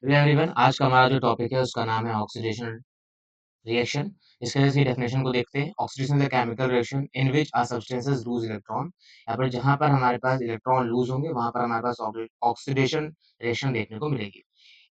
Hello everyone, आज का हमारा जो टॉपिक है उसका नाम है ऑक्सीडेशन रिएक्शन। इसके वजह से डेफिनेशन को देखते हैं। Oxidation is a chemical reaction in which are substances lose electron. यहाँ पर जहाँ पर हमारे पास इलेक्ट्रॉन लूज होंगे वहां पर हमारे पास ऑक्सीडेशन रिएक्शन देखने को मिलेगी।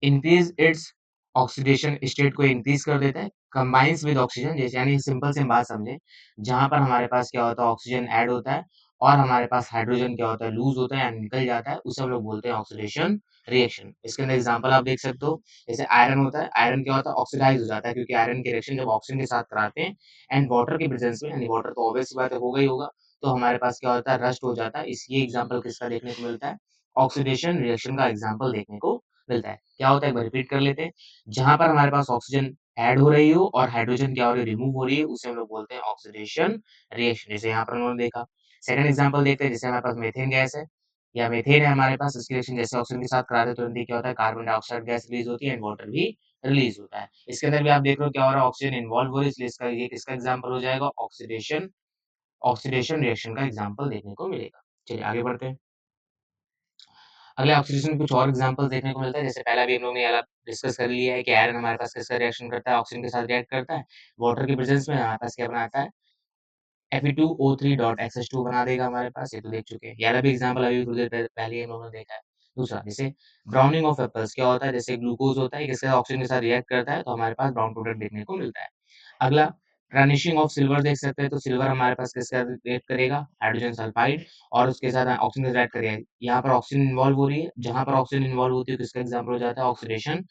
इंक्रीज इट्स ऑक्सीडेशन स्टेट को इंक्रीज कर देता है। कंबाइंस विद ऑक्सीजन, जैसे यानी सिंपल सी बात समझे, जहां पर हमारे पास क्या होता है, ऑक्सीजन ऐड होता है और हमारे पास हाइड्रोजन क्या होता है, लूज होता है यानी निकल जाता है, उसे हम लोग बोलते हैं ऑक्सीडेशन रिएक्शन। इसके अंदर एग्जांपल आप देख सकते हो, जैसे आयरन होता है, आयरन क्या होता है, ऑक्सीडाइज हो जाता है, क्योंकि आयरन के रिएक्शन जब ऑक्सीजन के साथ कराते हैं एंड वाटर के प्रेजेंस में, यानी वाटर तो ऑब्वियस सी बात है होगा ही होगा, तो हमारे पास क्या होता है, रस्ट हो जाता है। इस ये एग्जांपल किसका देखने को मिलता है, ऑक्सीडेशन रिएक्शन का एग्जांपल देखने को मिलता है। क्या होता है, एक बार रिपीट कर लेते हैं। जहां पर हमारे पास ऑक्सीजन ऐड हो रही हो और हाइड्रोजन क्या हो रही है, रिमूव हो रही है, उसे हम लोग बोलते हैं ऑक्सीडेशन रिएक्शन। जैसे यहाँ पर उन्होंने देखा। सेकंड एग्जांपल देखते हैं, जैसे हमारे पास मीथेन गैस है या मीथेन है हमारे पास, इसकी रिएक्शन जैसे ऑक्सीजन के साथ कराते हैं तुरंत ही क्या होता है, कार्बन डाइऑक्साइड गैस रिलीज होती है एंड वाटर भी रिलीज होता है। इसके अंदर भी आप देख रहे हो क्या हो रहा है, ऑक्सीजन इन्वॉल्व हो रही है, इसलिए इसका ये किसका एग्जांपल हो जाएगा, ऑक्सीडेशन ऑक्सीडेशन रिएक्शन का एग्जांपल देखने को मिलेगा। चलिए आगे बढ़ते हैं। अगले ऑक्सीडेशन कुछ और एग्जांपल्स देखने को मिलता है। जैसे पहला भी हम लोग ने अलग डिस्कस कर लिया है कि आयरन हमारे पास किसका रिएक्शन करता है, ऑक्सीजन के साथ रिएक्ट करता है। वाटर के प्रेजेंस में हमारे पास क्या बनाता है, Fe2O3.SH2 बना देगा हमारे पास, ये तो देख चुके हैं। ये वाला भी एग्जांपल अभी थोड़ी देर पहले ही हम लोगों ने देखा है। दूसरा, जैसे ब्राउनिंग ऑफ एप्पल्स क्या होता है, जैसे ग्लूकोज होता है, किसके साथ, ऑक्सीजन के साथ रिएक्ट करता है, तो हमारे पास ब्राउन प्रोडक्ट देखने को मिलता है। अगला, ट्रांजिशिंग ऑफ सिल्वर देख सकते हैं, तो सिल्वर हमारे पास किसके साथ रिएक्ट करेगा, हाइड्रोजन सल्फाइड, और उसके साथ ऑक्सीजन के साथ रिएक्ट करेगा। यहाँ पर ऑक्सीजन इन्वॉल्व हो रही है, जहां पर ऑक्सीजन इन्वॉल्व होती है किसका एग्जाम्पल हो जाता है, ऑक्सीडेशन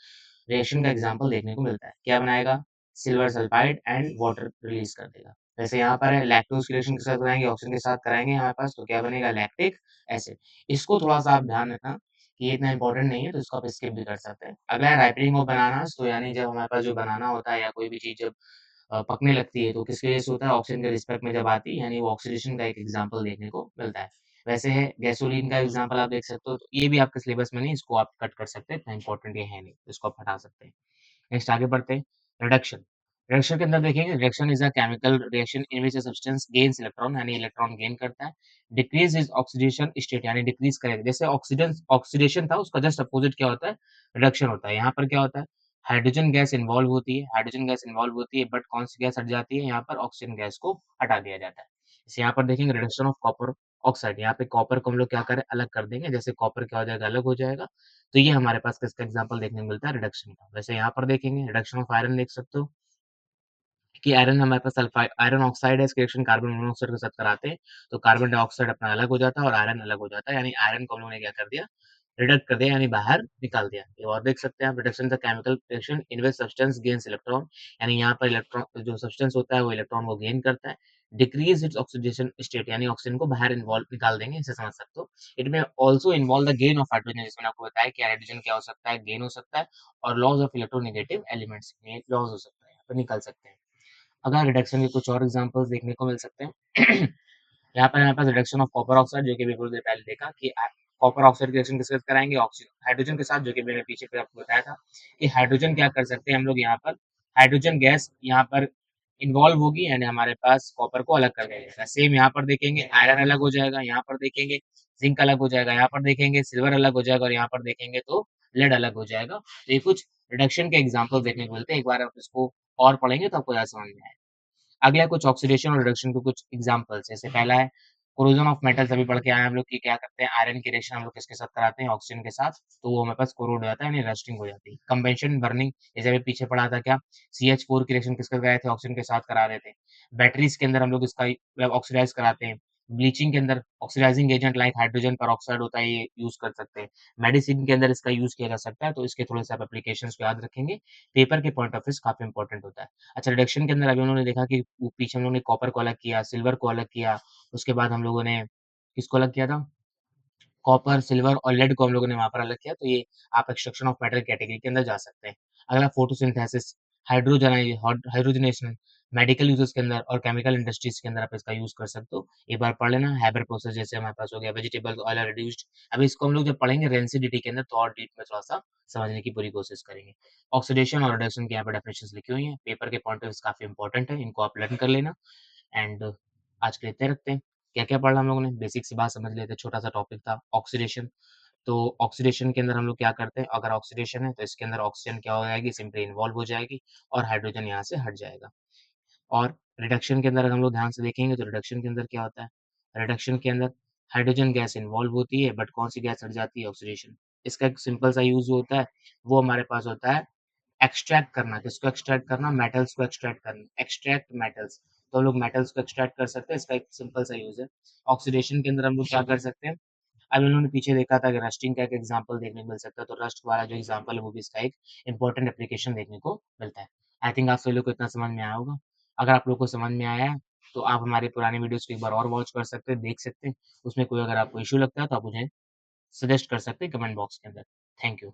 रिएक्शन का एग्जाम्पल देखने को मिलता है। क्या बनाएगा, silver sulphide and water release कर देगा। जैसे यहाँ पर है, लैक्टोज की रिएक्शन के साथ कराएंगे, ऑक्सीजन के साथ कराएंगे हमारे पास, तो क्या बनेगा, लैक्टिक एसिड। इसको थोड़ा सा आप ध्यान रखना कि ये इतना इंपॉर्टेंट नहीं है, तो इसको आप स्किप भी कर सकते हैं। अगला है राइपनिंग ऑफ बनानास, तो यानी जब हमारे पास जो बनाना होता है या कोई भी चीज जब पकने लगती है, तो किसकी वजह से होता है, ऑक्सीजन के रिस्पेक्ट में जब आती है, यानी वो ऑक्सीडेशन का एक एग्जाम्पल देखने को मिलता है। वैसे है गैसोलीन का एग्जाम्पल आप देख सकते हो, तो ये भी आपके सिलेबस में नहीं, इसको आप कट कर सकते हैं, इतना इंपॉर्टेंट ये है नहीं, इसको आप हटा सकते हैं। नेक्स्ट आगे बढ़ते हैं। रिडक्शन। रिडक्शन के अंदर देखेंगे, reduction is a chemical reaction in which a substance gains electron, यानी इलेक्ट्रॉन गेन करता है। डिक्रीज इज ऑक्सीडेशन स्टेट, यानी डिक्रीज करेगा। जैसे ऑक्सीजन ऑक्सीडेशन था, उसका जस्ट अपोजिट क्या होता है, रिडक्शन होता है। यहाँ पर क्या होता है, हाइड्रोजन गैस इन्वॉल्व होती है, हाइड्रोजन गैस इन्वॉल्व होती है, बट कौन सी गैस हट जाती है, यहाँ पर ऑक्सीजन गैस को हटा दिया जाता है। जैसे यहाँ पर देखेंगे, रिडक्शन ऑफ कॉपर ऑक्साइड, यहाँ पे कॉपर को हम लोग क्या करें, अलग कर देंगे। जैसे कॉपर क्या हो जाएगा, अलग हो जाएगा, तो ये हमारे पास किसका एग्जांपल देखने को मिलता है, रिडक्शन का। वैसे यहाँ पर देखेंगे, रिडक्शन ऑफ आयरन देख सकते हो कि आयरन हमारे पास सल्फाइड आयरन ऑक्साइड है, इसकी रिएक्शन कार्बन मोनोऑक्साइड के साथ कराते हैं, तो कार्बन डाइऑक्साइड अपना अलग हो जाता है और आयरन अलग हो जाता है, यानी आयरन को हम लोगों ने क्या कर दिया, रिडक्ट कर दिया, यानी बाहर निकाल दिया। ये और देख सकते हैं आप, reduction the chemical reaction in which substance gains electron, यानी यहाँ पर इलेक्ट्रॉन जो सब्सटेंस होता है वो इलेक्ट्रॉन को गेन करता है। डिक्रीज इट्स ऑक्सीडेशन स्टेट, यानी ऑक्सीजन को बाहर इन्वॉल्व निकाल देंगे, इसे समझ सकते हो। इट में also involve the gain of hydrogen, जिसमें आपको बताया कि हाइड्रोजन क्या हो सकता है, गेन हो सकता है, और loss of electronegative elements loss हो सकता है, यहाँ पर निकल सकते हैं। अगर रिडक्शन के कुछ और एग्जांपल्स देखने को मिल सकते हैं। यहाँ पर हमारे पास रिडक्शन ऑफ कॉपर ऑक्साइड, जो कि अभी थोड़ी देर पहले देखा कि कॉपर ऑक्साइड की रिएक्शन किसके साथ कराएंगे, ऑक्सीजन हाइड्रोजन के साथ, जो कि मैंने पीछे पे आपको बताया था कि हाइड्रोजन क्या कर सकते हैं हम लोग, यहाँ पर हाइड्रोजन गैस यहाँ पर इन्वॉल्व होगी, यानी हमारे पास कॉपर को अलग कर दिया जाएगा। सेम यहाँ पर देखेंगे, आयरन अलग हो जाएगा, यहाँ पर देखेंगे जिंक अलग हो जाएगा, यहाँ पर देखेंगे सिल्वर अलग हो जाएगा, और यहाँ पर देखेंगे तो लेड अलग हो जाएगा। तो ये कुछ रिडक्शन के एग्जाम्पल देखने को मिलते हैं। एक बार आप इसको और पढ़ेंगे तो आपको ज्यादा समझ में आएगा। अगला है कुछ ऑक्सीडेशन और रिडक्शन के कुछ एग्जांपल्स। जैसे पहला है कोरोजन ऑफ मेटल्स, अभी पढ़ के आए हैं हम लोग कि क्या करते हैं, आयरन की रिएक्शन हम लोग किसके साथ कराते हैं, ऑक्सीजन के साथ, तो वो हमारे पास कोरोड हो जाता है, यानी रस्टिंग हो जाती है। कंवेंशन बर्निंग, जैसे अभी पीछे पढ़ा था क्या, CH4 की रिएक्शन किसके साथ कराए थे, ऑक्सीजन के साथ करा रहे थे। बैटरीज के अंदर हम लोग इसका ऑक्सीडाइज कराते हैं। ब्लीचिंग के अंदर oxidising agent like hydrogen peroxide होता है, ये यूज कर सकते हैं। मेडिसिन के अंदर इसका यूज किया जा सकता है, तो इसके थोड़े से आप एप्लीकेशंस को याद रखेंगे, पेपर के पॉइंट ऑफ व्यू से काफी इंपॉर्टेंट होता है। अच्छा, रिडक्शन के अंदर अभी उन्होंने देखा कि पीछे हम लोगों ने कॉपर को अलग किया, सिल्वर को अलग किया, उसके बाद हम लोगों ने किसको अलग किया था? कॉपर, सिल्वर और लेड को हम लोगों ने वहाँ पर अलग किया, तो ये आप एक्सट्रैक्शन ऑफ मेटल कैटेगरी के अंदर जा सकते हैं। अगला फोटोसिंथेसिस, हाइड्रोजनेशन, मेडिकल यूजेस के अंदर और केमिकल इंडस्ट्रीज के अंदर आप इसका यूज कर सकते हो। एक बार पढ़ लेना, हैबर प्रोसेस जैसे हमारे पास हो गया, वेजिटेबल ऑयल आर रिड्यूस्ड। अभी इसको हम लोग जब पढ़ेंगे रेंसिडिटी के अंदर, तो और डीप में थोड़ा-सा समझने की पूरी कोशिश करेंगे। ऑक्सीडेशन और रिडक्शन की यहाँ पे डेफिनिशंस लिखी हुई हैं, पेपर के पॉइंट ऑफ व्यू से काफ़ी इंपॉर्टेंट है, इनको आप लर्न कर लेना। एंड आज के लिए इतना रखते हैं। क्या-क्या पढ़ा हम लोगों ने? बेसिक सी बात समझ लेते हैं, छोटा-सा टॉपिक था ऑक्सीडेशन। तो ऑक्सीडेशन के अंदर हम लोग क्या करते हैं, अगर ऑक्सीडेशन है तो इसके अंदर ऑक्सीजन क्या हो जाएगी, सिंपली इन्वॉल्व हो जाएगी और हाइड्रोजन यहाँ से हट जाएगा। और रिडक्शन के अंदर अगर हम लोग ध्यान से देखेंगे तो रिडक्शन के अंदर क्या होता है? रिडक्शन के अंदर हाइड्रोजन गैस इन्वॉल्व होती है बट कौन-सी गैस हट जाती है? ऑक्सीडेशन। इसका एक सिंपल सा यूज़ होता है, वो हमारे पास होता है एक्सट्रैक्ट करना। किसको एक्सट्रैक्ट करना? मेटल्स को एक्सट्रैक्ट करना। Extract metals. तो हम लोग मेटल्स को एक्सट्रैक्ट कर सकते हैं, इसका एक सिंपल सा यूज़ है। ऑक्सीडेशन के अंदर हम लोग क्या कर सकते हैं? अभी उन्होंने पीछे देखा था कि रस्टिंग का एक एग्ज़ाम्पल देखने को मिल सकता है, तो रस्ट वाला जो एग्ज़ाम्पल है वो भी इसका एक इम्पोर्टेंट एप्लीकेशन देखने को मिलता है। आई थिंक आप सभी लोग को इतना समझ में आया होगा। अगर आप लोग को समझ में आया है, तो आप हमारे पुराने वीडियोज़ को एक बार और वॉच कर सकते हैं, देख सकते हैं। उसमें कोई अगर आपको इश्यू लगता है तो आप मुझे सजेस्ट कर सकते हैं कमेंट बॉक्स के अंदर। Thank you.